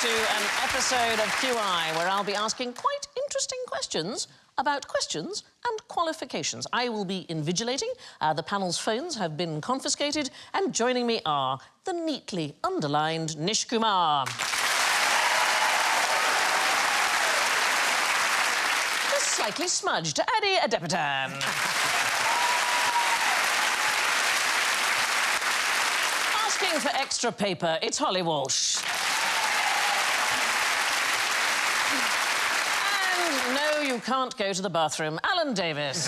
to an episode of QI where I'll be asking quite interesting questions about questions and qualifications. I will be invigilating. The panel's phones have been confiscated, and joining me are the neatly underlined Nish Kumar, the slightly smudged Adi Adepitan, asking for extra paper, it's Holly Walsh. And no, you can't go to the bathroom, Alan Davies.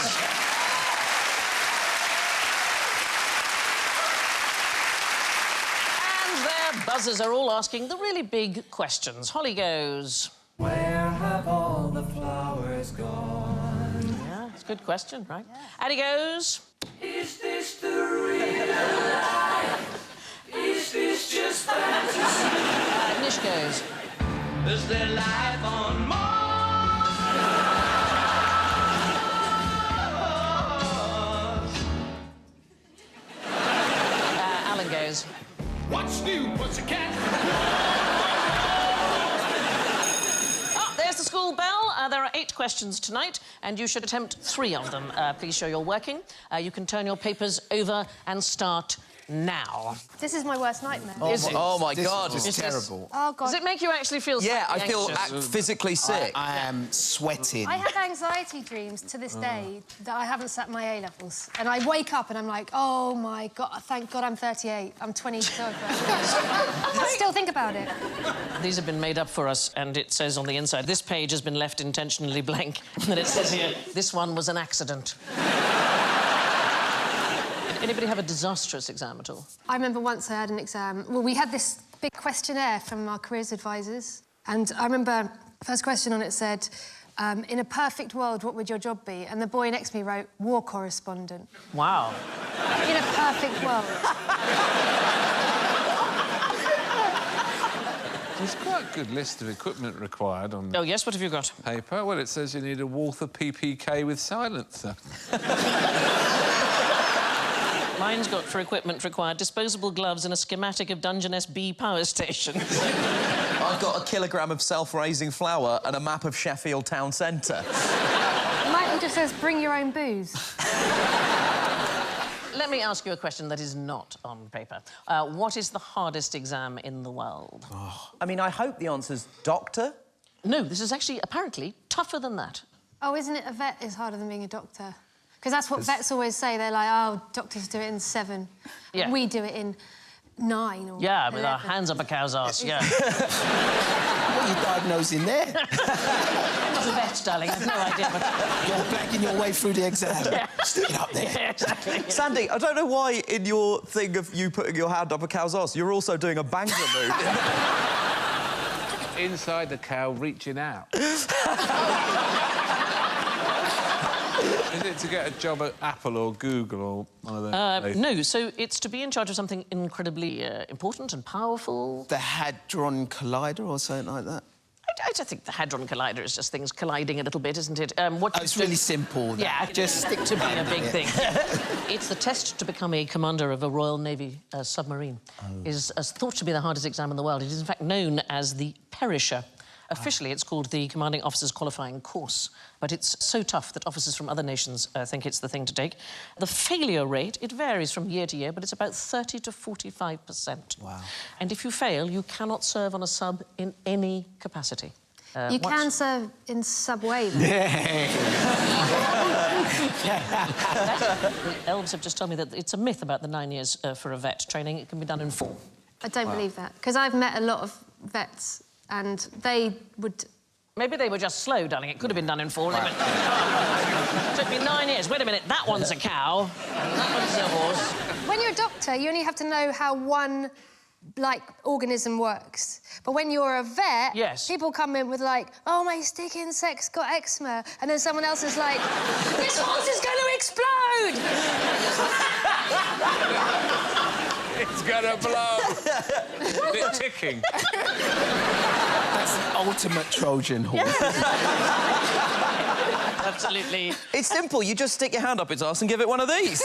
And their buzzers are all asking the really big questions. Holly goes... Where have all the flowers gone? Yeah, it's a good question, right? Yeah. Addie goes... Is this the real life? Is this just fantasy? Nish goes... Is there life on Mars? Alan goes... What's new, pussycat? There's the school bell. There are 8 questions tonight, and you should attempt 3 of them. Please show you're working. You can turn your papers over and start now. This is my worst nightmare. Oh my God. This is terrible. Oh, God. Does it make you actually feel Yeah, I slightly feel anxious? physically sick. I am sweating. I have anxiety dreams to this day that I haven't sat my A-levels. And I wake up and I'm like, oh, my God, thank God I'm 38. I'm 22. I still think about it. These have been made up for us, and it says on the inside, this page has been left intentionally blank. And then it says here, this one was an accident. Anybody have a disastrous exam at all? I remember once I had an exam. Well, we had this big questionnaire from our careers advisors. And I remember the first question on it said, in a perfect world, what would your job be? And the boy next to me wrote, war correspondent. Wow. In a perfect world. There's quite a good list of equipment required on the Oh, yes, what have you got? paper. Well, it says you need a Walther PPK with silencer. Mine's got, for equipment required, disposable gloves and a schematic of Dungeness B power station. I've got a kilogram of self-raising flour and a map of Sheffield town centre. Mine just says, bring your own booze. Let me ask you a question that is not on paper. What is the hardest exam in the world? Oh. I mean, I hope the answer's doctor. No, this is actually, apparently, tougher than that. Oh, isn't it a vet is harder than being a doctor? Because that's what vets always say. They're like, oh, doctors do it in 7. Yeah. We do it in 9 or Yeah, 11. with our hands up a cow's arse, yeah. What are you diagnosing there? I'm not a vet, darling, I've no idea, but... You're blacking your way through the exam. Yeah. Stick it up there. Yeah, exactly. Yeah. Sandy, I don't know why in your thing of you putting your hand up a cow's arse, you're also doing a banger move. Inside the cow, reaching out. Is it to get a job at Apple or Google or one of those? No, so it's to be in charge of something incredibly important and powerful. The Hadron Collider or something like that? I don't think the Hadron Collider is just things colliding a little bit, isn't it? It's really simple. Yeah, just stick to being a big thing. It's the test to become a commander of a Royal Navy submarine. Is thought to be the hardest exam in the world. It is, in fact, known as the Perisher. Officially, it's called the Commanding Officers Qualifying Course, but it's so tough that officers from other nations think it's the thing to take. The failure rate, it varies from year to year, but it's about 30 to 45%. Wow. And if you fail, you cannot serve on a sub in any capacity. You can serve in Subway, though. The elves have just told me that it's a myth about the 9 years for a vet training. It can be done in 4. I don't believe that, because I've met a lot of vets and they would... Maybe they were just slow, darling. It could have been done in 4. Right. It took me 9 years. Wait a minute, that one's a cow, and that one's a horse. When you're a doctor, you only have to know how one, organism works. But when you're a vet, yes, people come in with, oh, my stick insect's got eczema, and then someone else is like, this horse is going to explode! It's gonna blow. Is it ticking? That's the ultimate Trojan horse. Absolutely. It's simple. You just stick your hand up its arse and give it one of these.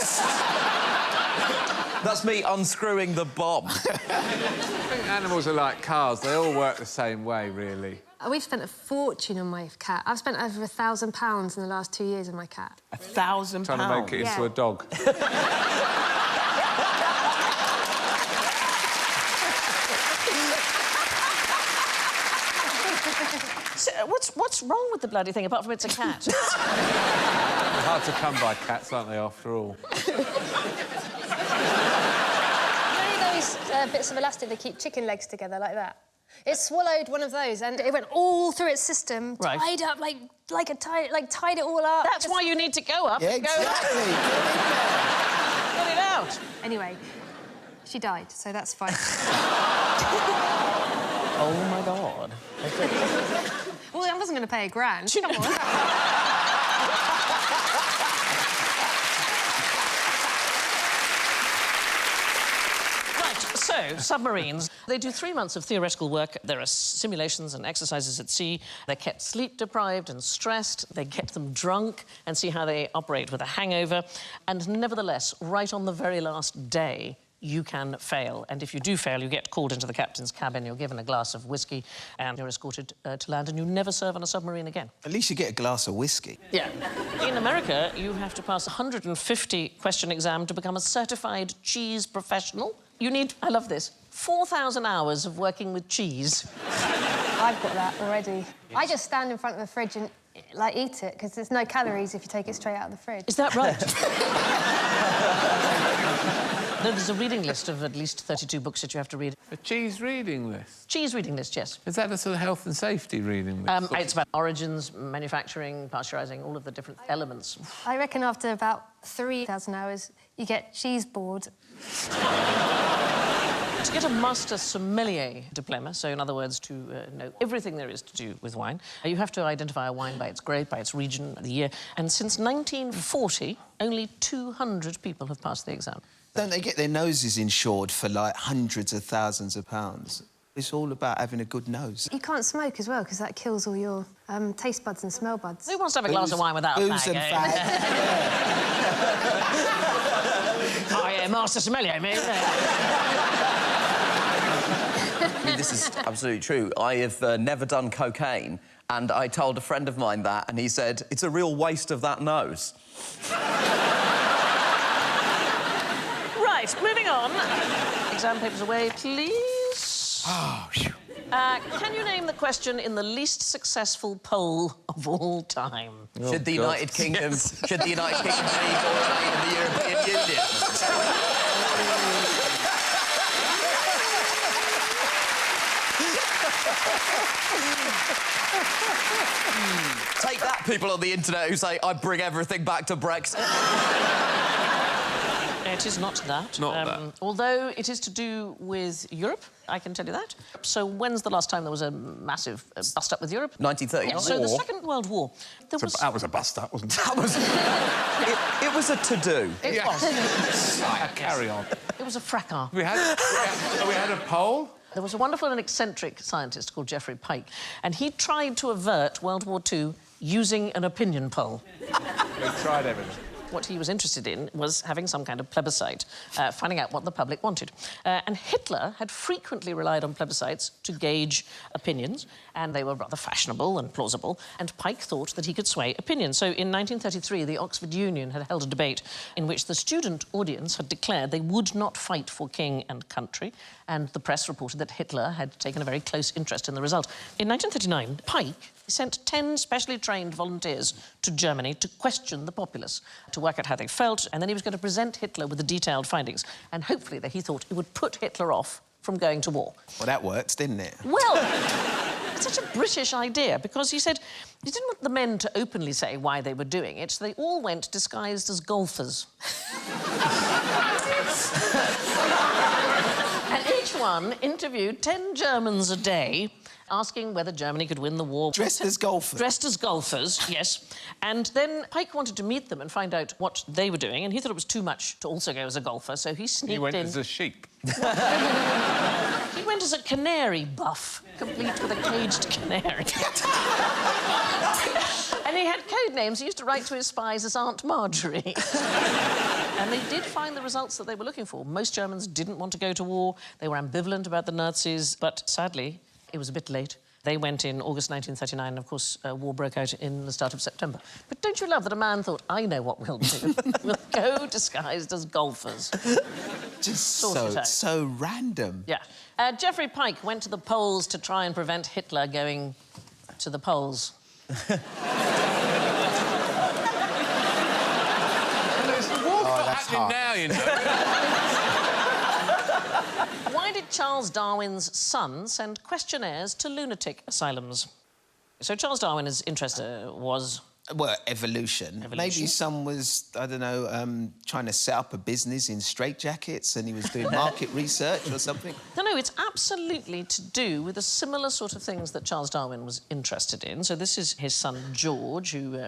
That's me unscrewing the bomb. I think animals are like cars. They all work the same way, really. We've spent a fortune on my cat. I've spent over £1,000 in the last 2 years on my cat. £1,000? Trying to make it into Yeah. a dog. So, what's wrong with the bloody thing, apart from it's a cat? They're hard to come by cats, aren't they, after all? You know those bits of elastic that keep chicken legs together like that? It swallowed one of those and it went all through its system, Right. tied up tied it all up. That's why you need to go up Yeah, and go up. exactly. Get it out. Anyway, she died, so that's fine. Oh, my God. Well, I wasn't going to pay £1,000. Come on. Right, so, submarines. They do 3 months of theoretical work. There are simulations and exercises at sea. They're kept sleep-deprived and stressed. They get them drunk and see how they operate with a hangover. And nevertheless, right on the very last day, you can fail. And if you do fail, you get called into the captain's cabin, you're given a glass of whiskey, and you're escorted to land, and you never serve on a submarine again. At least you get a glass of whiskey. Yeah. In America, you have to pass a 150-question exam to become a certified cheese professional. You need, I love this, 4,000 hours of working with cheese. I've got that already. I just stand in front of the fridge and, eat it, because there's no calories if you take it straight out of the fridge. Is that right? No, there's a reading list of at least 32 books that you have to read. A cheese reading list? Cheese reading list, yes. Is that a sort of health and safety reading list? It's about origins, manufacturing, pasteurising, all of the different elements. I reckon after about 3,000 hours, you get cheese bored. To get a master sommelier diploma, so in other words, to know everything there is to do with wine, you have to identify a wine by its grade, by its region, the year. And since 1940, only 200 people have passed the exam. Don't they get their noses insured for, like, hundreds of thousands of pounds? It's all about having a good nose. You can't smoke as well, because that kills all your taste buds and smell buds. Who wants to have a glass of wine without a Booze fag, and eh? fag. Oh, yeah, master sommelier, mate. I mean, this is absolutely true. I have never done cocaine, and I told a friend of mine that, and he said, it's a real waste of that nose. Right, moving on. Exam papers away, please. Oh, phew. Can you name the question in the least successful poll of all time? Should the United Kingdom be in the European Union? Take that, people on the internet who say, I bring everything back to Brexit. It is not that. Not that. Although it is to do with Europe, I can tell you that. So when's the last time there was a massive bust-up with Europe? 1939. Yeah, so the Second World War. There was... That was a bust-up, wasn't it? That was... it was a to-do. It was. Carry on. It was a fracas. We had a poll? There was a wonderful and eccentric scientist called Geoffrey Pike, and he tried to avert World War II using an opinion poll. We tried everything. What he was interested in was having some kind of plebiscite, finding out what the public wanted. And Hitler had frequently relied on plebiscites to gauge opinions, and they were rather fashionable and plausible, and Pike thought that he could sway opinion. So in 1933, the Oxford Union had held a debate in which the student audience had declared they would not fight for king and country, and the press reported that Hitler had taken a very close interest in the result. In 1939, Pike sent 10 specially trained volunteers to Germany to question the populace, to work out how they felt, and then he was going to present Hitler with the detailed findings, and hopefully that he thought it would put Hitler off from going to war. Well, that worked, didn't it? Well, it's such a British idea, because he said he didn't want the men to openly say why they were doing it, so they all went disguised as golfers. And each one interviewed 10 Germans a day, asking whether Germany could win the war. Dressed as golfers? Dressed as golfers, yes. And then Pike wanted to meet them and find out what they were doing, and he thought it was too much to also go as a golfer, so he sneaked in. He went as a sheep. He went as a canary buff, complete with a caged canary. And he had code names. He used to write to his spies as Aunt Marjorie. And they did find the results that they were looking for. Most Germans didn't want to go to war. They were ambivalent about the Nazis, but sadly, it was a bit late. They went in August 1939, and of course, war broke out in the start of September. But don't you love that a man thought, I know what we'll do. We'll go disguised as golfers. Just Sort it out. so random. Yeah. Geoffrey Pike went to the polls to try and prevent Hitler going to the polls. Happening now, you know. Why did Charles Darwin's son send questionnaires to lunatic asylums? So Charles Darwin's interest was... Well, evolution. Maybe some was, I don't know, trying to set up a business in straitjackets and he was doing market research or something. No, it's absolutely to do with the similar sort of things that Charles Darwin was interested in. So this is his son, George, who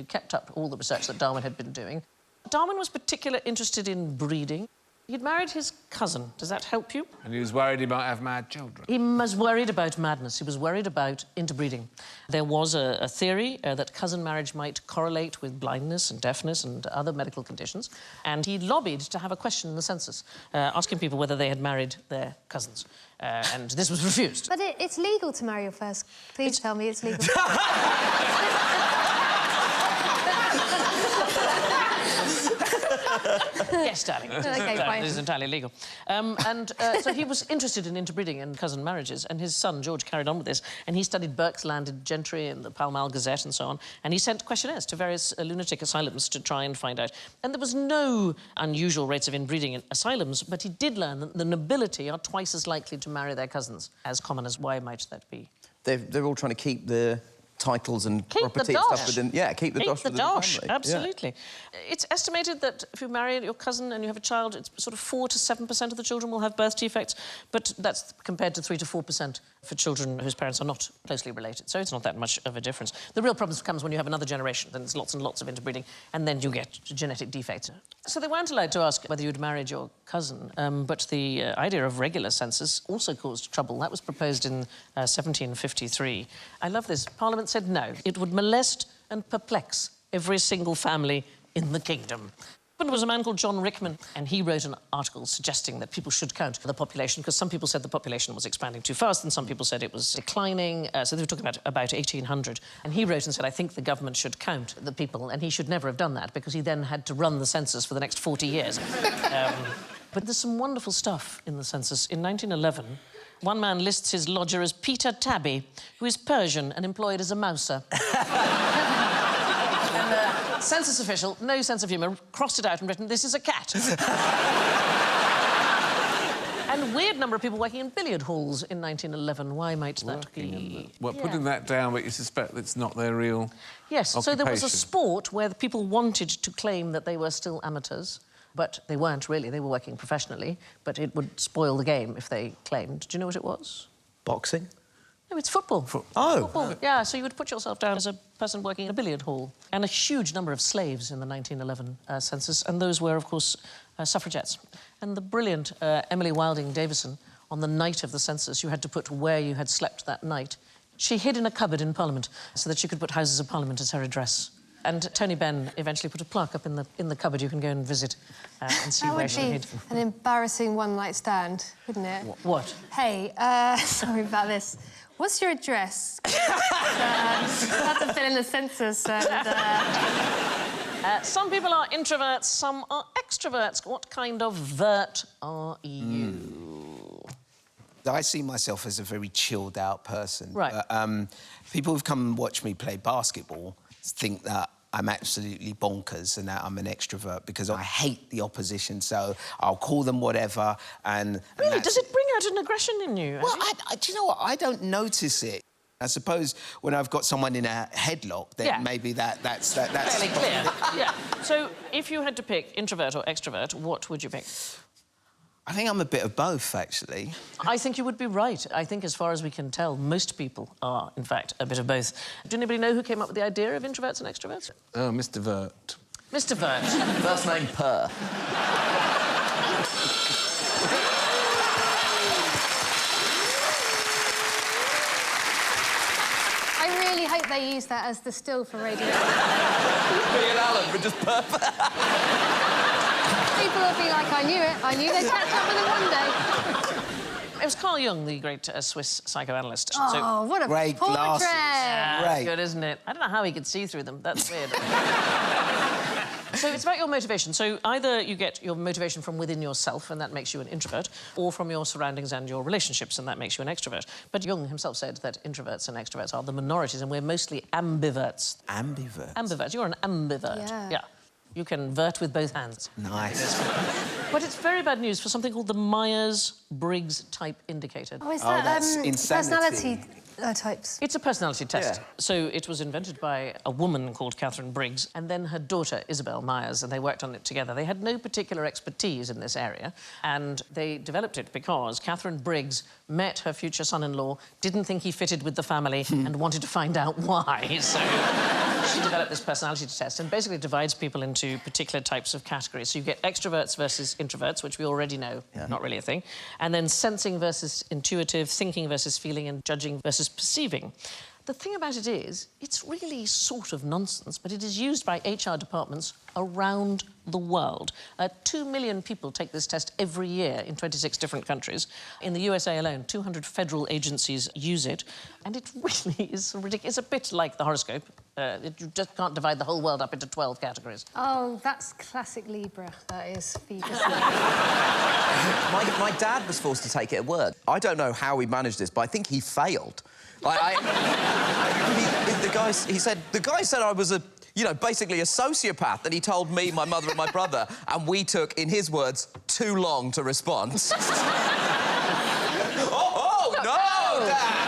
kept up all the research that Darwin had been doing. Darwin was particularly interested in breeding. He'd married his cousin. Does that help you? And he was worried he might have mad children. He was worried about madness. He was worried about interbreeding. There was a theory that cousin marriage might correlate with blindness and deafness and other medical conditions, and he lobbied to have a question in the census, asking people whether they had married their cousins. And this was refused. But it's legal to marry your first... Please tell me it's legal. Yes, darling. OK, fine. It is entirely legal. So he was interested in interbreeding and cousin marriages, and his son, George, carried on with this, and he studied Burke's Landed Gentry and the Pall Mall Gazette and so on, and he sent questionnaires to various lunatic asylums to try and find out. And there was no unusual rates of inbreeding in asylums, but he did learn that the nobility are twice as likely to marry their cousins. As common as why might that be? They're all trying to keep the titles and Keep property the and dosh. stuff within... Yeah, keep the dosh within the family. Absolutely. Yeah. It's estimated that if you marry your cousin and you have a child, it's sort of 4 to 7% of the children will have birth defects, but that's compared to 3 to 4% for children whose parents are not closely related, so it's not that much of a difference. The real problem comes when you have another generation, then there's lots and lots of interbreeding, and then you get genetic defects. So they weren't allowed to ask whether you'd married your cousin, but the idea of regular census also caused trouble. That was proposed in 1753. I love this. Parliament said no. It would molest and perplex every single family in the kingdom. There was a man called John Rickman, and he wrote an article suggesting that people should count the population, because some people said the population was expanding too fast and some people said it was declining. So they were talking about 1,800. And he wrote and said, I think the government should count the people, and he should never have done that because he then had to run the census for the next 40 years. But there's some wonderful stuff in the census. In 1911, one man lists his lodger as Peter Tabby, who is Persian and employed as a mouser. And census official, no sense of humour, crossed it out and written, this is a cat. And a weird number of people working in billiard halls in 1911. Why might that be? Well, putting that down, but you suspect it's not their real Yes, so there was a occupation. sport where the people wanted to claim that they were still amateurs, but they weren't really. They were working professionally, but it would spoil the game if they claimed. Do you know what it was? Boxing? No, it's football. Football. Yeah, so you would put yourself down as a person working in a billiard hall. And a huge number of slaves in the 1911 census, and those were, of course, suffragettes. And the brilliant Emily Wilding Davison, on the night of the census, you had to put where you had slept that night. She hid in a cupboard in Parliament so that she could put Houses of Parliament as her address. And Tony Benn eventually put a plaque up in the cupboard you can go and visit and see where she hid. That would be an embarrassing one-night stand, wouldn't it? What? Hey, sorry about this. What's your address? I had to fill in the census and... Some people are introverts, some are extroverts. What kind of vert are you? I see myself as a very chilled-out person. Right. But, people who've come and watched me play basketball think that I'm absolutely bonkers and that I'm an extrovert because I hate the opposition, so I'll call them whatever and Really? Does it bring out an aggression in you? Well, do you know what? I don't notice it. I suppose when I've got someone in a headlock, then maybe that's fairly clear. Yeah. So if you had to pick introvert or extrovert, what would you pick? I think I'm a bit of both, actually. I think you would be right. I think, as far as we can tell, most people are, in fact, a bit of both. Do anybody know who came up with the idea of introverts and extroverts? Oh, Mr. Vert. Mr. Vert. First name, Per. I really hope they use that as the still for radio. Me and Alan were just perfect. People will be like, I knew it. I knew they'd catch up with him one day. It was Carl Jung, the great Swiss psychoanalyst. Oh, what a Great portrait! glasses. That's Right. good, isn't it? I don't know how he could see through them. That's weird. So it's about your motivation. So either you get your motivation from within yourself, and that makes you an introvert, or from your surroundings and your relationships, and that makes you an extrovert. But Jung himself said that introverts and extroverts are the minorities, and we're mostly ambiverts. Ambivert. Ambivert. You're an ambivert. Yeah. You can vert with both hands. Nice. But it's very bad news for something called the Myers-Briggs type indicator. Oh, is Oh, that that's insanity. personality types? It's a personality test. Yeah. So it was invented by a woman called Catherine Briggs and then her daughter, Isabel Myers, and they worked on it together. They had no particular expertise in this area, and they developed it because Catherine Briggs met her future son-in-law, didn't think he fitted with the family, and wanted to find out why. So she developed this personality test and basically divides people into particular types of categories. So you get extroverts versus introverts, which we already know, not really a thing, and then sensing versus intuitive, thinking versus feeling, and judging versus perceiving. The thing about it is, it's really sort of nonsense, but it is used by HR departments around the world. 2 million people take this test every year in 26 different countries. In the USA alone, 200 federal agencies use it, and it really is ridiculous. It's a bit like the horoscope. You just can't divide the whole world up into 12 categories. Oh, that's classic Libra, that is. My dad was forced to take it at work. I don't know how he managed this, but I think he failed. The guy said I was basically a sociopath, and he told me, my mother and my brother, and we took, in his words, too long to respond. No, Dad!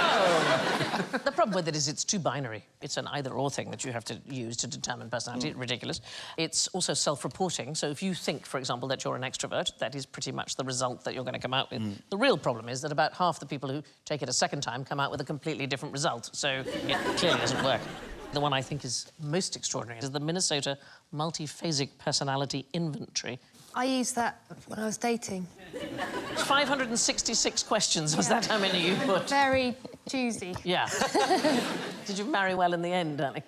The problem with it is it's too binary. It's an either-or thing that you have to use to determine personality. Ridiculous. It's also self-reporting, so if you think, for example, that you're an extrovert, that is pretty much the result that you're going to come out with. The real problem is that about half the people who take it a second time come out with a completely different result, so it clearly doesn't work. The one I think is most extraordinary is the Minnesota Multiphasic Personality Inventory. I used that when I was dating. 566 questions, was that how many you put? Very choosy. Yeah. Did you marry well in the end, darling?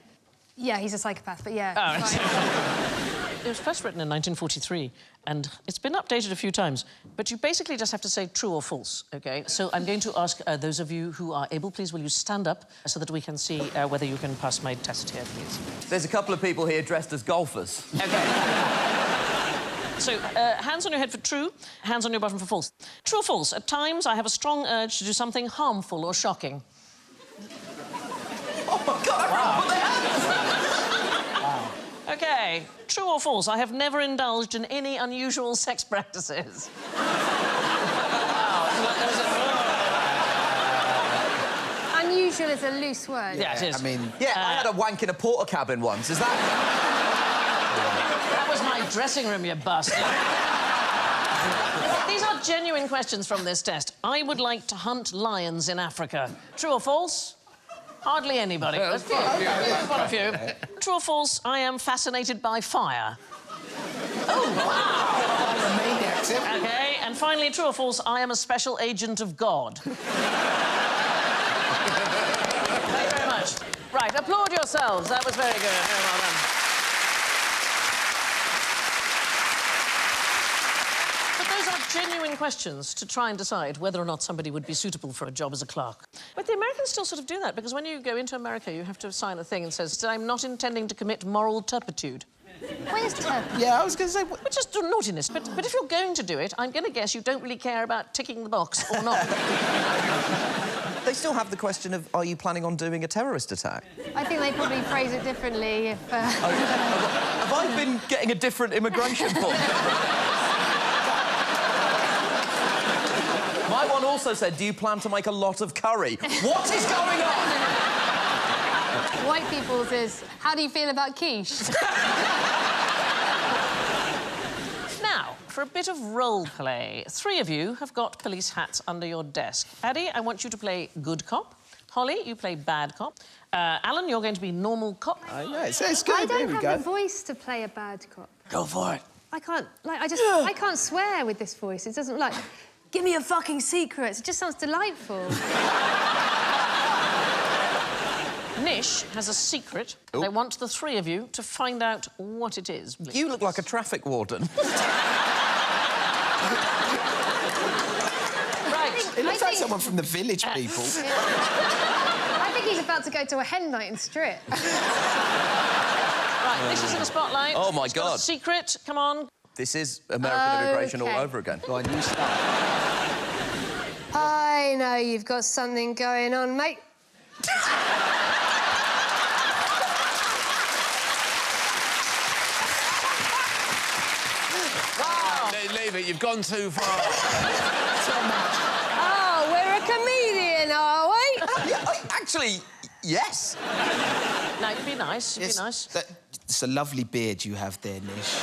Yeah, he's a psychopath, but yeah. Oh, fine. It was first written in 1943, and it's been updated a few times, but you basically just have to say true or false, OK? So I'm going to ask those of you who are able, please, will you stand up so that we can see whether you can pass my test here, please? There's a couple of people here dressed as golfers. OK. So, hands on your head for true, hands on your bottom for false. True or false? At times, I have a strong urge to do something harmful or shocking. Oh, my God, I can't put their hands. OK. True or false? I have never indulged in any unusual sex practices. Unusual is a loose word. Yeah, it is. I mean... Yeah, I had a wank in a porta cabin once. Is that... That was my dressing room, you bastard. These are genuine questions from this test. I would like to hunt lions in Africa. True or false? Hardly anybody. There's quite a few. True or false? I am fascinated by fire. Oh, wow! OK, and finally, true or false? I am a special agent of God. Thank you very much. Right, applaud yourselves. That was very good. Very well done. Genuine questions to try and decide whether or not somebody would be suitable for a job as a clerk. But the Americans still sort of do that, because when you go into America, you have to sign a thing that says, I'm not intending to commit moral turpitude. Where's turpitude? Yeah, I was going to say... Which is naughtiness. But if you're going to do it, I'm going to guess you don't really care about ticking the box or not. They still have the question of, are you planning on doing a terrorist attack? I think they probably phrase it differently if... Have I been getting a different immigration form? My one also said, do you plan to make a lot of curry? What is going on? White people's is, how do you feel about quiche? Now, for a bit of role play, 3 of you have got police hats under your desk. Paddy, I want you to play good cop. Holly, you play bad cop. Alan, you're going to be normal cop. yeah, it's good. I There don't we have go. the voice to play a bad cop. Go for it. I can't, I can't swear with this voice. It doesn't, give me your fucking secrets. It just sounds delightful. Nish has a secret. I want the 3 of you to find out what it is. You look like a traffic warden. Someone from the Village People. I think he's about to go to a hen night in Strip. Right, this is in the spotlight. Oh, my It's got a God. secret. Come on. This is American immigration all Okay. over again. Go on, you start. I know you've got something going on, mate. Leave it, you've gone too far. Oh, we're a comedian, are we? Actually, yes. No, you'd be nice. You'd be nice. It's a lovely beard you have there, Nish.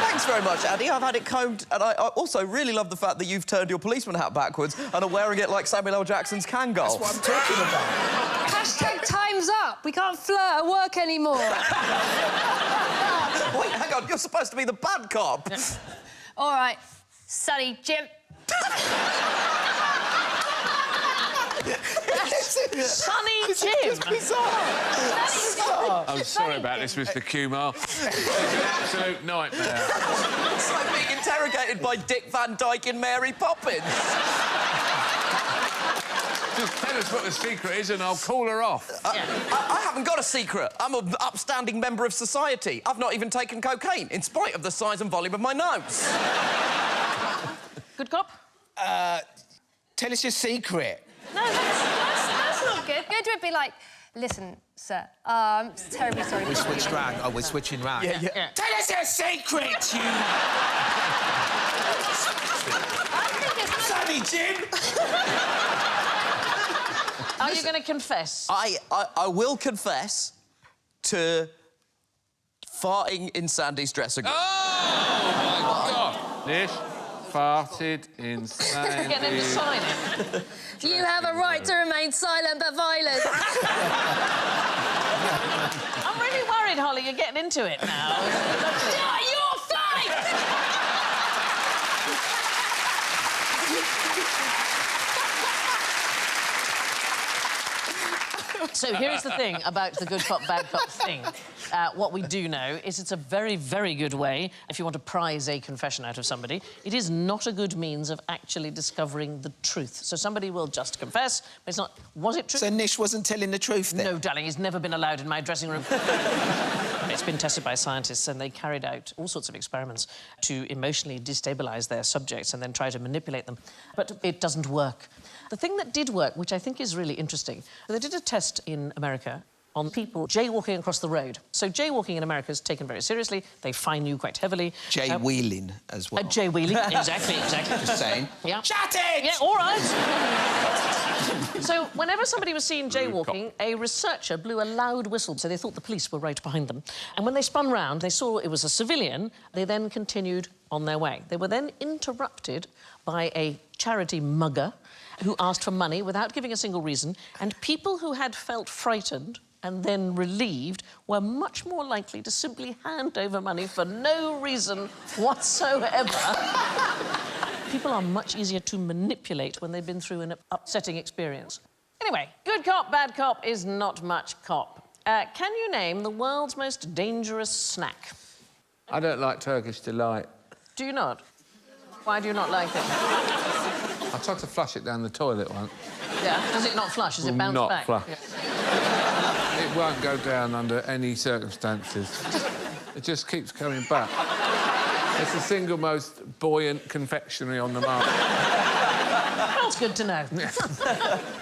Thanks very much, Addy. I've had it combed, and I also really love the fact that you've turned your policeman hat backwards and are wearing it like Samuel L. Jackson's Kangol. That's what I'm talking about. Hashtag time's up. We can't flirt at work anymore. Wait, hang on. You're supposed to be the bad cop. All right, Sonny, Jim. Sonny Jim. I'm sorry about this, Mr. Kumar. It's an absolute nightmare. It's like being interrogated by Dick Van Dyke in Mary Poppins. Just tell us what the secret is and I'll call her off. I haven't got a secret. I'm an upstanding member of society. I've not even taken cocaine, in spite of the size and volume of my nose. Good cop? Tell us your secret. No, that's not good. Go to it, be like, listen, sir, I'm terribly sorry. We switched round. Oh, we're switching round. Yeah. Tell us your secret, you... I think it's... Sonny Jim! Are you going to confess? I will confess to farting in Sandy's dressing room. Oh, my God. Nish farted in Sandy's... Get them to sign it. You have a right to remain silent but violent. I'm really worried, Holly. You're getting into it now. You're fine! So here's the thing about the good cop, bad cop thing. What we do know is it's a very, very good way, if you want to prize a confession out of somebody, it is not a good means of actually discovering the truth. So somebody will just confess, but it's not... Was it true? So Nish wasn't telling the truth then? No, darling, he's never been allowed in my dressing room. It's been tested by scientists, and they carried out all sorts of experiments to emotionally destabilise their subjects and then try to manipulate them. But it doesn't work. The thing that did work, which I think is really interesting, they did a test in America on people jaywalking across the road. So jaywalking in America is taken very seriously. They fine you quite heavily. Jay-wheeling as well. Jaywheeling, exactly. Just saying. Yeah. Shut it! Yeah, all right. So whenever somebody was seen jaywalking, a researcher blew a loud whistle, so they thought the police were right behind them. And when they spun round, they saw it was a civilian. They then continued on their way. They were then interrupted by a charity mugger who asked for money without giving a single reason, and people who had felt frightened and then relieved were much more likely to simply hand over money for no reason whatsoever. People are much easier to manipulate when they've been through an upsetting experience. Anyway, good cop, bad cop is not much cop. Can you name the world's most dangerous snack? I don't like Turkish Delight. Do you not? Why do you not like it? I tried to flush it down the toilet once. Yeah. Does it not flush? Does it bounce back? Flush. Yeah. It won't go down under any circumstances. It just keeps coming back. It's the single most buoyant confectionery on the market. That's good to know.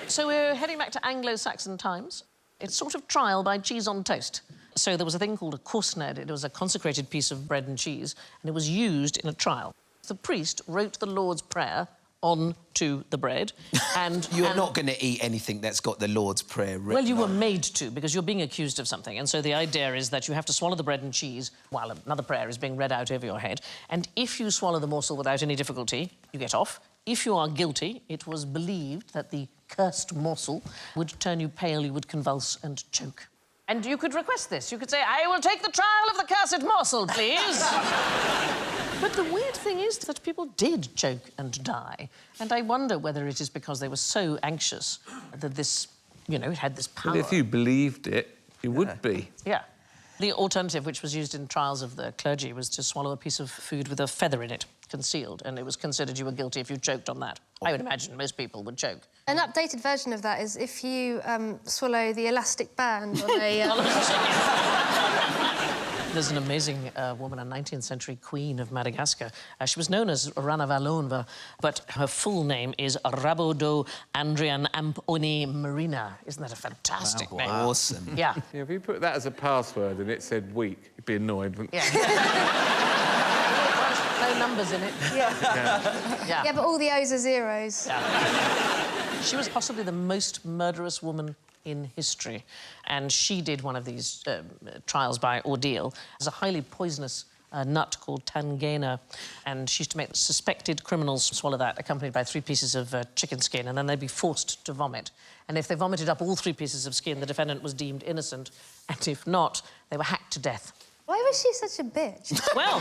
So we're heading back to Anglo-Saxon times. It's sort of trial by cheese on toast. So there was a thing called a korsned. It was a consecrated piece of bread and cheese, and it was used in a trial. The priest wrote the Lord's Prayer onto the bread, and... You're not going to eat anything that's got the Lord's Prayer written. Well, you were made to, because you're being accused of something, and so the idea is that you have to swallow the bread and cheese while another prayer is being read out over your head, and if you swallow the morsel without any difficulty, you get off. If you are guilty, it was believed that the cursed morsel would turn you pale, you would convulse and choke. And you could request this. You could say, I will take the trial of the cursed morsel, please. But the weird thing is that people did choke and die. And I wonder whether it is because they were so anxious that this, you know, it had this power. But if you believed it, you would be. Yeah. The alternative, which was used in trials of the clergy, was to swallow a piece of food with a feather in it, concealed, and it was considered you were guilty if you choked on that. I would imagine most people would choke. An updated version of that is if you swallow the elastic band on a... There's an amazing woman, a 19th century queen of Madagascar. She was known as Rana Valonva, but her full name is Rabodo Andrian Amponi Marina. Isn't that a fantastic name? Awesome. Yeah. Yeah, if you put that as a password and it said weak, you'd be annoyed, wouldn't you? No numbers in it. Yeah, but all the O's are zeros. She was possibly the most murderous woman in history, and she did one of these trials by ordeal. There's a highly poisonous nut called tangena, and she used to make suspected criminals swallow that, accompanied by 3 pieces of chicken skin, and then they'd be forced to vomit. And if they vomited up all 3 pieces of skin, the defendant was deemed innocent, and if not, they were hacked to death. Why was she such a bitch? Well,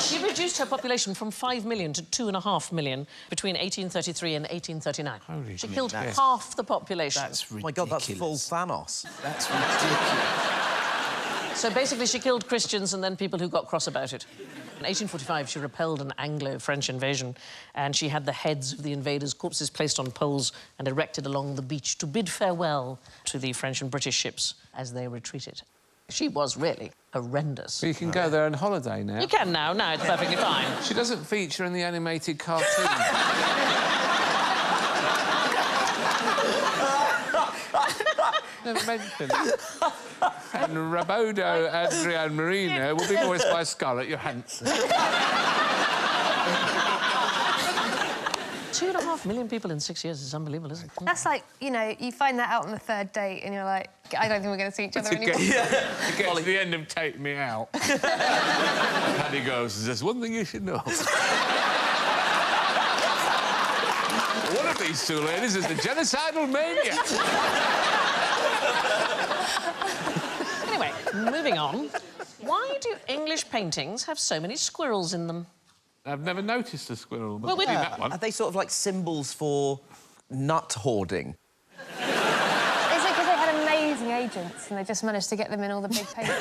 she reduced her population from 5 million to 2.5 million between 1833 and 1839. Holy she killed shit. half the population. That's Oh ridiculous. my God, that's full Thanos. That's ridiculous. So basically, she killed Christians and then people who got cross about it. In 1845, she repelled an Anglo-French invasion, and she had the heads of the invaders' corpses placed on poles and erected along the beach to bid farewell to the French and British ships as they retreated. She was really horrendous. So you can go there on holiday now. You can now. Now it's perfectly fine. She doesn't feature in the animated cartoon. Never mentioned. And Rabodo Adrian Marina will be voiced by Scarlett Johansson. 2.5 million people in 6 years is unbelievable, isn't it? That's like, you know, you find that out on the 3rd date and you're like, I don't think we're going to see each other anymore. It gets to the end of Take Me Out. And he goes, there's one thing you should know. One of these 2 ladies is the genocidal maniac. Anyway, moving on. Why do English paintings have so many squirrels in them? I've never noticed a squirrel. But Well, we- that one. Are they sort of like symbols for nut hoarding? Is it because they had amazing agents and they just managed to get them in all the big paintings?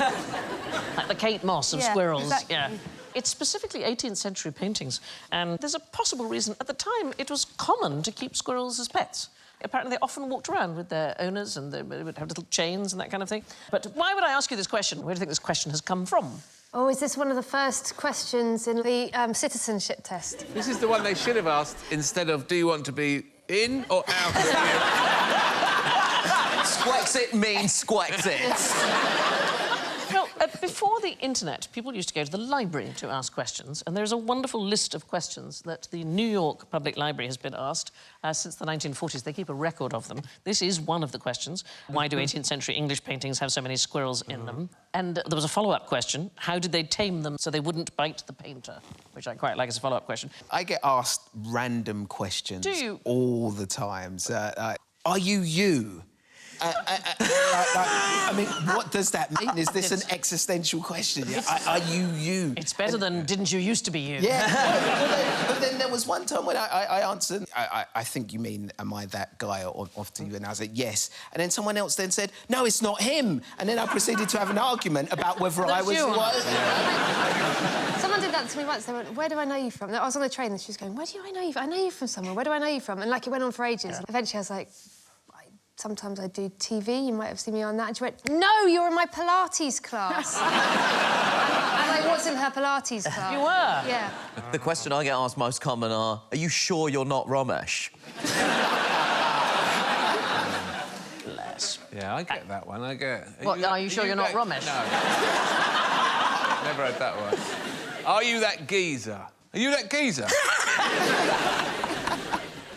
Like the Kate Moss of Yeah, squirrels. exactly. Yeah. It's specifically 18th century paintings, and there's a possible reason. At the time, it was common to keep squirrels as pets. Apparently, they often walked around with their owners and they would have little chains and that kind of thing. But why would I ask you this question? Where do you think this question has come from? Oh, is this one of the first questions in the citizenship test? This is the one they should have asked instead of, do you want to be in or out of here? Squexit means Squexit. Well, before the internet, people used to go to the library to ask questions, and there's a wonderful list of questions that the New York Public Library has been asked since the 1940s. They keep a record of them. This is one of the questions. Why do 18th century English paintings have so many squirrels in them? And there was a follow-up question. How did they tame them so they wouldn't bite the painter? Which I quite like as a follow-up question. I get asked random questions Do you? all the time. Are you you? I mean, what does that mean? Is this an existential question? Are you you? It's better than didn't you used to be you? Yeah. But then there was one time when I answered, I think you mean, am I that guy off to you? And I said, yes. And then someone else then said, no, it's not him. And then I proceeded to have an argument about whether I was... Someone did that to me once. They went, where do I know you from? I was on the train and she was going, where do I know you from? I know you from somewhere. Where do I know you from? And, like, it went on for ages. Yeah. Eventually, I was like... Sometimes I do TV, you might have seen me on that. And she went, no, you're in my Pilates class. I'm like, what's in her Pilates class? You were? Yeah. The question I get asked most common are you sure you're not Ramesh? Bless. Yeah, I get that one. I get... What, are you sure you're not Ramesh? No. Never had that one. Are you that geezer? Are you that geezer?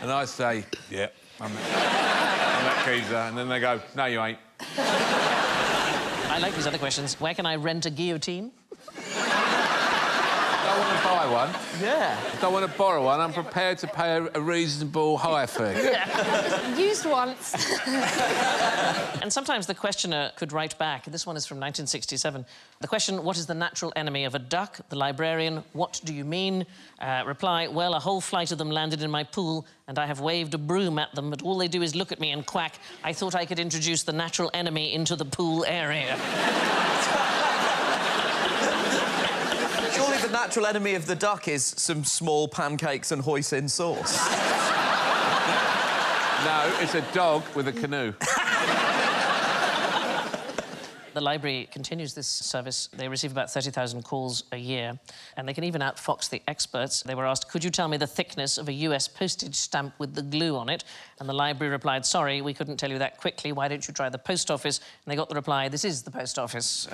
And I say, yeah, I'm that geezer. And then they go, no, you ain't. I like these other questions. Where can I rent a guillotine? I don't want to buy one. Yeah. I don't want to borrow one. I'm prepared to pay a reasonable hire fee. Used once. And sometimes the questioner could write back. This one is from 1967. The question, what is the natural enemy of a duck? The librarian, what do you mean? Reply, well, a whole flight of them landed in my pool and I have waved a broom at them, but all they do is look at me and quack. I thought I could introduce the natural enemy into the pool area. Surely the natural enemy of the duck is some small pancakes and hoisin sauce. No, it's a dog with a canoe. The library continues this service. They receive about 30,000 calls a year, and they can even outfox the experts. They were asked, could you tell me the thickness of a US postage stamp with the glue on it? And the library replied, sorry, we couldn't tell you that quickly. Why don't you try the post office? And they got the reply, this is the post office.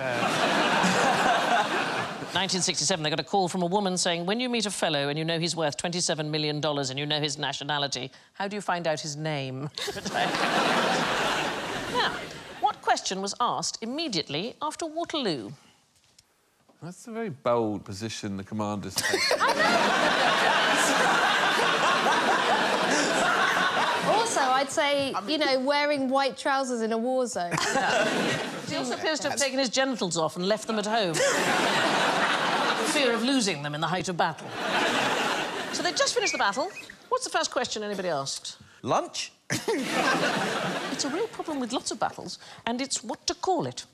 1967, they got a call from a woman saying, when you meet a fellow and you know he's worth $27 million and you know his nationality, how do you find out his name? Now, what question was asked immediately after Waterloo? That's a very bold position the commander's taken. Also, I'd say, you know, wearing white trousers in a war zone. He also appears to have taken his genitals off and left them at home. For fear of losing them in the height of battle. So they just finished the battle. What's the first question anybody asked? Lunch? It's a real problem with lots of battles, and it's what to call it.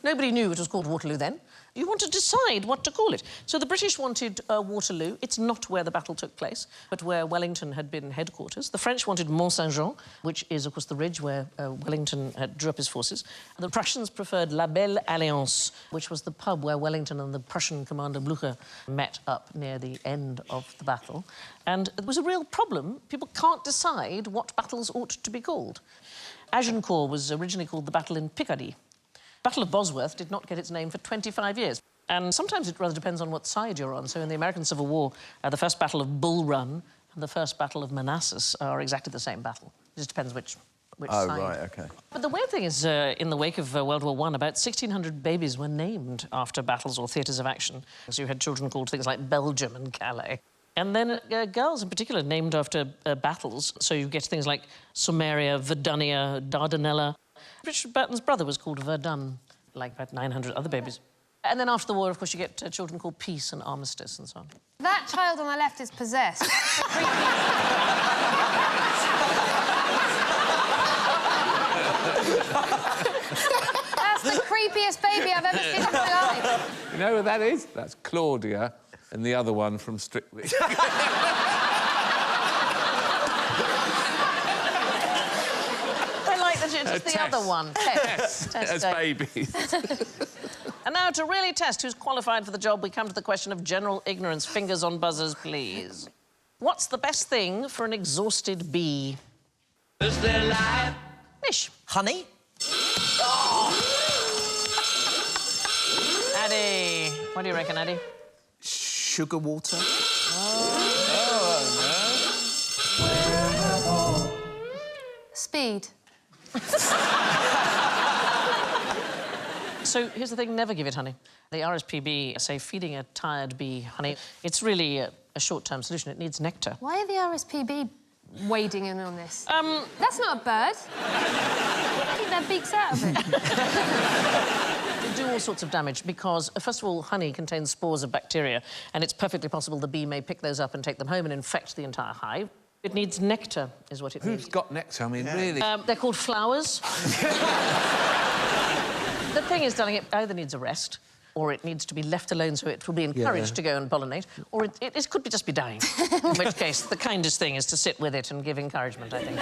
Nobody knew it was called Waterloo then. You want to decide what to call it. So the British wanted Waterloo. It's not where the battle took place, but where Wellington had been headquarters. The French wanted Mont-Saint-Jean, which is, of course, the ridge where Wellington drew up his forces. And the Prussians preferred La Belle Alliance, which was the pub where Wellington and the Prussian commander Blücher met up near the end of the battle. And it was a real problem. People can't decide what battles ought to be called. Agincourt was originally called the Battle in Picardy. Battle of Bosworth did not get its name for 25 years. And sometimes it rather depends on what side you're on. So in the American Civil War, the first Battle of Bull Run and the first Battle of Manassas are exactly the same battle. It just depends which side. Oh, right, OK. But the weird thing is, in the wake of World War I, about 1,600 babies were named after battles or theatres of action. So you had children called things like Belgium and Calais. And then girls in particular named after battles. So you get things like Somalia, Verdunia, Dardanella. Richard Burton's brother was called Verdun, like about 900 other babies. And then after the war, of course, you get children called Peace and Armistice and so on. That child on the left is possessed. That's the creepiest baby I've ever seen in my life. You know who that is? That's Claudia and the other one from Strictly. Just the other one, Tess. As babies. And now, to really test who's qualified for the job, we come to the question of general ignorance. Fingers on buzzers, please. What's the best thing for an exhausted bee? Is there life? Nish. Honey? Addy. What do you reckon, Addy? Sugar water? Speed. So here's the thing, never give it honey. The RSPB say feeding a tired bee honey, it's really a short-term solution. It needs nectar. Why are the RSPB wading in on this? That's not a bird. Keep their beaks out of it. They do all sorts of damage because, first of all, honey contains spores of bacteria, and it's perfectly possible the bee may pick those up and take them home and infect the entire hive. It needs nectar, is what it needs. Who's got nectar? I mean, really? They're called flowers. The thing is, darling, it either needs a rest, or it needs to be left alone so it will be encouraged to go and pollinate, or it could just be dying. In which case, the kindest thing is to sit with it and give encouragement, I think.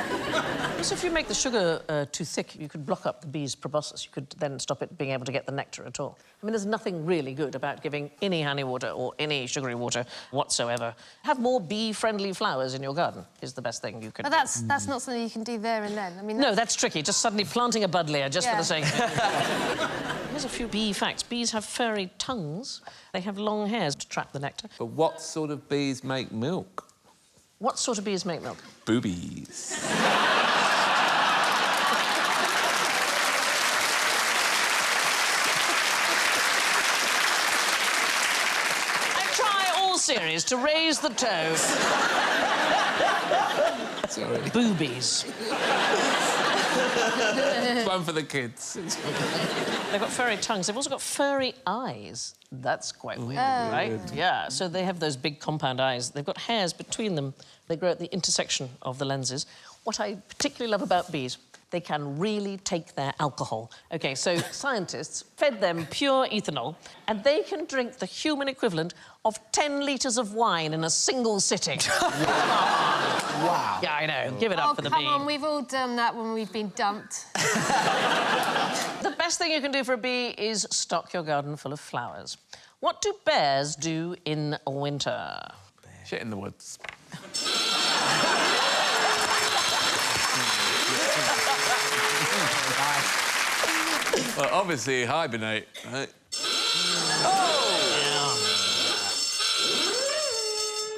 Also, if you make the sugar too thick, you could block up the bee's proboscis. You could then stop it being able to get the nectar at all. I mean, there's nothing really good about giving any honey water or any sugary water whatsoever. Have more bee-friendly flowers in your garden is the best thing you can But do. that's not something you can do there and then. I mean, No, that's tricky. Just suddenly planting a buddleia just for the sake of it. Here's a few bee facts. Bees have furry tongues. They have long hairs to trap the nectar. But what sort of bees make milk? What sort of bees make milk? Boobies. I try all series to raise the toe. Sorry. Boobies. It's one for the kids. They've got furry tongues. They've also got furry eyes. That's quite weird, right? Yeah, so they have those big compound eyes. They've got hairs between them. They grow at the intersection of the lenses. What I particularly love about bees they can really take their alcohol. OK, so scientists fed them pure ethanol, and they can drink the human equivalent of 10 litres of wine in a single sitting. Wow. Yeah, I know. Give it up for the bee. Oh, come on, we've all done that when we've been dumped. The best thing you can do for a bee is stock your garden full of flowers. What do bears do in winter? Shit in the woods. Well, obviously hibernate, right?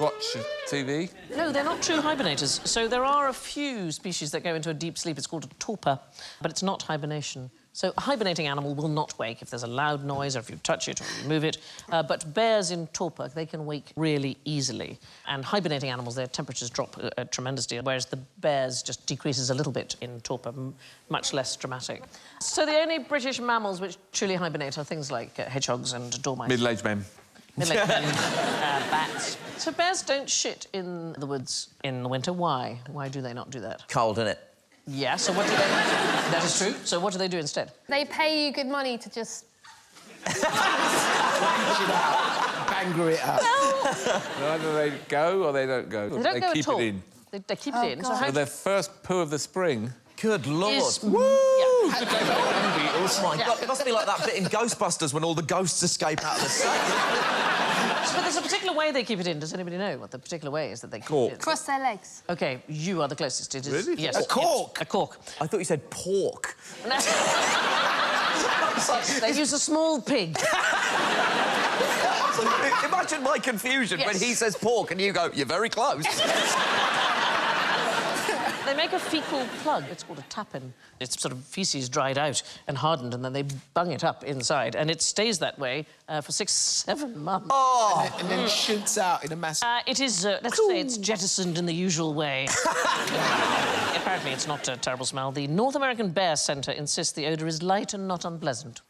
Watch TV. No, they're not true hibernators. So there are a few species that go into a deep sleep. It's called a torpor, but it's not hibernation. So a hibernating animal will not wake if there's a loud noise or if you touch it or you move it. But bears in torpor, they can wake really easily. And hibernating animals, their temperatures drop tremendously, whereas the bears just decreases a little bit in torpor, much less dramatic. So the only British mammals which truly hibernate are things like hedgehogs and dormice. Middle-aged men. Middle-aged men, bats. So bears don't shit in the woods in the winter. Why? Why do they not do that? Cold, innit? Yeah, so what do they... That is true. So what do they do instead? They pay you good money to just... Banger it up. Either they go or they don't go. They don't go keep at all. it in. They keep it in. So how... So their first poo of the spring... Good Lord. Is- Woo! Yeah. Oh, my God. It must be like that bit in Ghostbusters when all the ghosts escape out of the sea. But there's a particular way they keep it in. Does anybody know what the particular way is that they keep Cork. it in? Cross their legs. OK, you are the closest. It is... Really? Yes. A cork? Yes, a cork. I thought you said pork. They use a small pig. Imagine my confusion when Yes. he says pork and you go, you're very close. They make a fecal plug. It's called a tap-in. It's sort of faeces dried out and hardened, and then they bung it up inside, and it stays that way for 6-7 months. Oh! And then shoots out in a massive... It is, let's say it's jettisoned in the usual way. Apparently it's not a terrible smell. The North American Bear Centre insists the odour is light and not unpleasant.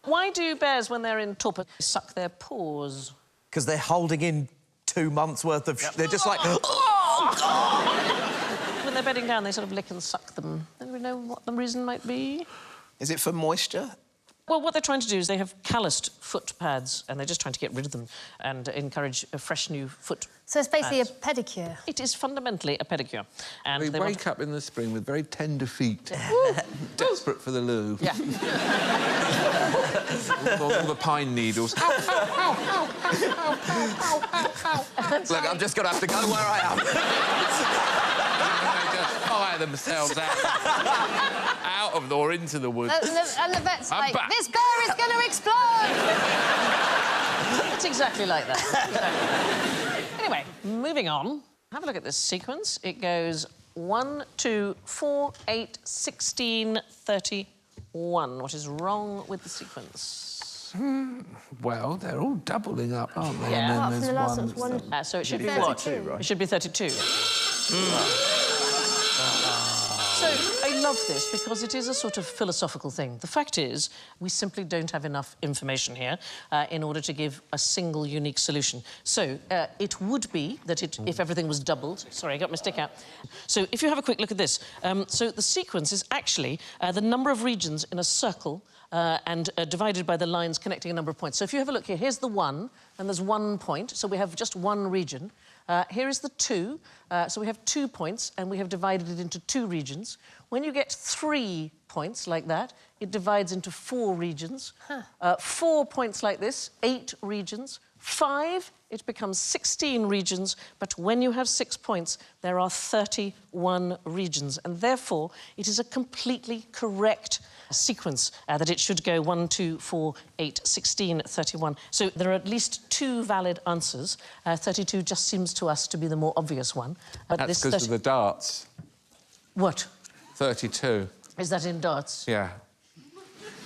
Why do bears, when they're in torpor, suck their paws? Because they're holding in 2 months' worth of... They're just like... Oh, God! When they're bedding down, they sort of lick and suck them. Anybody know what the reason might be? Is it for moisture? Well, what they're trying to do is they have calloused foot pads, and they're just trying to get rid of them and encourage a fresh new foot. So it's basically pads. a pedicure. It is fundamentally a pedicure. And We they wake up in the spring with very tender feet. Desperate for the loo. Yeah. all the pine needles. Look, I'm just going to have to go where I am. They just fire themselves out of or into the woods. And the vet's I'm like, back. this bear is going to explode! It's exactly like that. Exactly. Anyway, moving on. Have a look at this sequence. It goes 1, 2, 4, 8, 16, 31. What is wrong with the sequence? Well, they're all doubling up, aren't they? Yeah. Apart And from then the last there's one's one... one... So it should be 32, what? It should be 32. So I love this because it is a sort of philosophical thing. The fact is, we simply don't have enough information here in order to give a single unique solution. So it would be that if everything was doubled... Sorry, I got my stick out. So if you have a quick look at this, so the sequence is actually the number of regions in a circle and divided by the lines connecting a number of points. So if you have a look here, here's the 1, and there's 1 point, so we have just 1 region. Here is the 2, so we have 2 points, and we have divided it into 2 regions. When you get 3 points like that, it divides into 4 regions. 4 points like this, 8 regions. 5, it becomes 16 regions, but when you have 6 points, there are 31 regions, and therefore it is a completely correct sequence that it should go 1, 2, 4, 8, 16, 31. So there are at least 2 valid answers. 32 just seems to us to be the more obvious one. But That's this because of the darts. What? 32. Is that in darts? Yeah.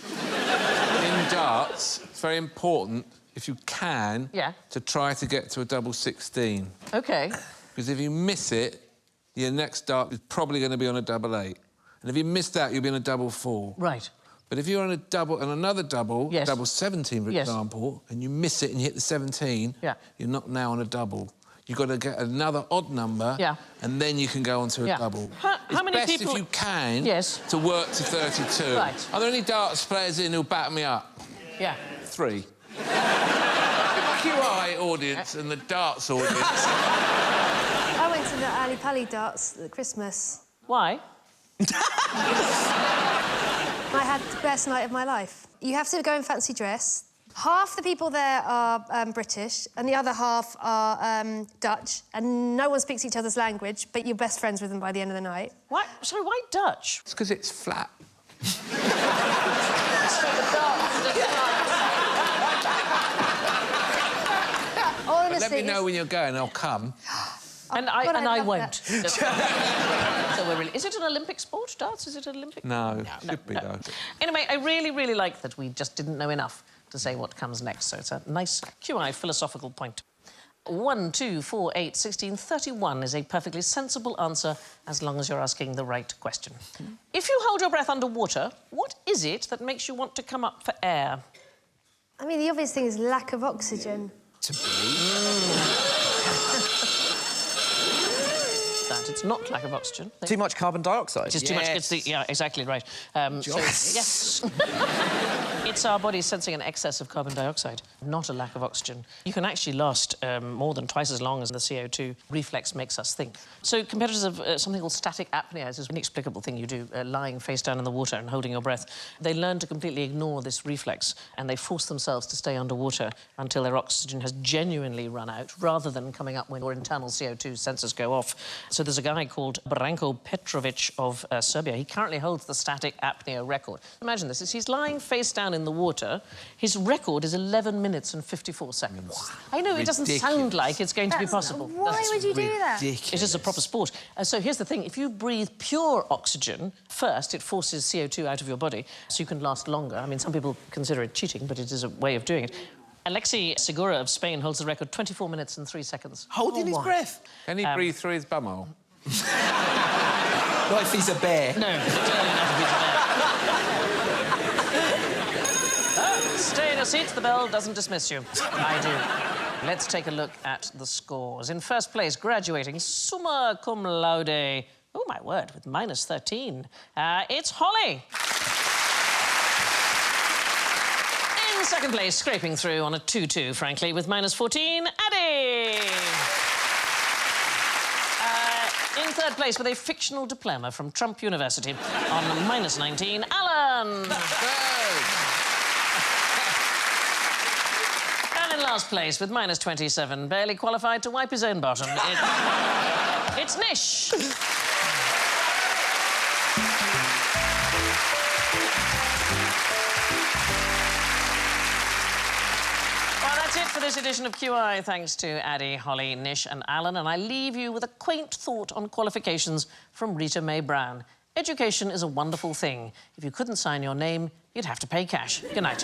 In darts, it's very important, if you can, to try to get to a double 16. OK. Because if you miss it, your next dart is probably going to be on a double 8. And if you miss that, you'll be on a double 4. Right. But if you're on a double and another double, double 17, for Yes. example, and you miss it and you hit the 17, you're not now on a double. you've got to get another odd number, Yeah. and then you can go on to a Yeah. double. How many it's best people- if you can Yes. to work to 32. Right. Are there any darts players in who'll back me up? Yeah. 3. The QI audience and the darts audience. I went to the Ali Pali darts at Christmas. Why? I had the best night of my life. You have to go in fancy dress. Half the people there are British and the other half are Dutch, and no one speaks each other's language, but you're best friends with them by the end of the night. Why? Sorry, why Dutch? It's because it's flat. Honestly, Let me know when you're going, I'll come. And God, I love won't. that. So we're really... Is it an Olympic sport, darts? Is it an Olympic... No, should be, though. Anyway, I really, really like that we just didn't know enough to say what comes next, so it's a nice QI philosophical point. 1, 2, 4, 8, 16, 31 is a perfectly sensible answer as long as you're asking the right question. If you hold your breath underwater, what is it that makes you want to come up for air? I mean, the obvious thing is lack of oxygen. To breathe. That it's not lack of oxygen. Too much carbon dioxide. It is too much. It's the, yeah, exactly right. So, yes. It's our body sensing an excess of carbon dioxide, not a lack of oxygen. You can actually last more than twice as long as the CO2 reflex makes us think. So competitors of something called static apnea, this is an inexplicable thing you do, lying face down in the water and holding your breath. They learn to completely ignore this reflex and they force themselves to stay underwater until their oxygen has genuinely run out, rather than coming up when your internal CO2 sensors go off. So there's a guy called Branko Petrovic of Serbia. He currently holds the static apnea record. Imagine this. He's lying face down in the water. His record is 11 minutes and 54 seconds. I know it doesn't sound like it's going to be possible. Why would you do that? It is a proper sport. So here's the thing. If you breathe pure oxygen, first, it forces CO2 out of your body, so you can last longer. I mean, some people consider it cheating, but it is a way of doing it. Alexei Segura of Spain holds the record 24 minutes and 3 seconds. Holding his breath. Can he breathe through his bumhole? Not if he's a bear. No, certainly not if he's a bear. Stay in your seat, the bell doesn't dismiss you. I do. Let's take a look at the scores. In first place, graduating summa cum laude. Oh, my word, with minus 13. It's Holly. In second place, scraping through on a 2-2, frankly, with minus 14, Addy. In third place, with a fictional diploma from Trump University on minus 19, Alan. And in last place, with minus 27, barely qualified to wipe his own bottom, it's Nish. That's it for this edition of QI. Thanks to Addy, Holly, Nish and Alan. And I leave you with a quaint thought on qualifications from Rita Mae Brown. Education is a wonderful thing. If you couldn't sign your name, you'd have to pay cash. Good night.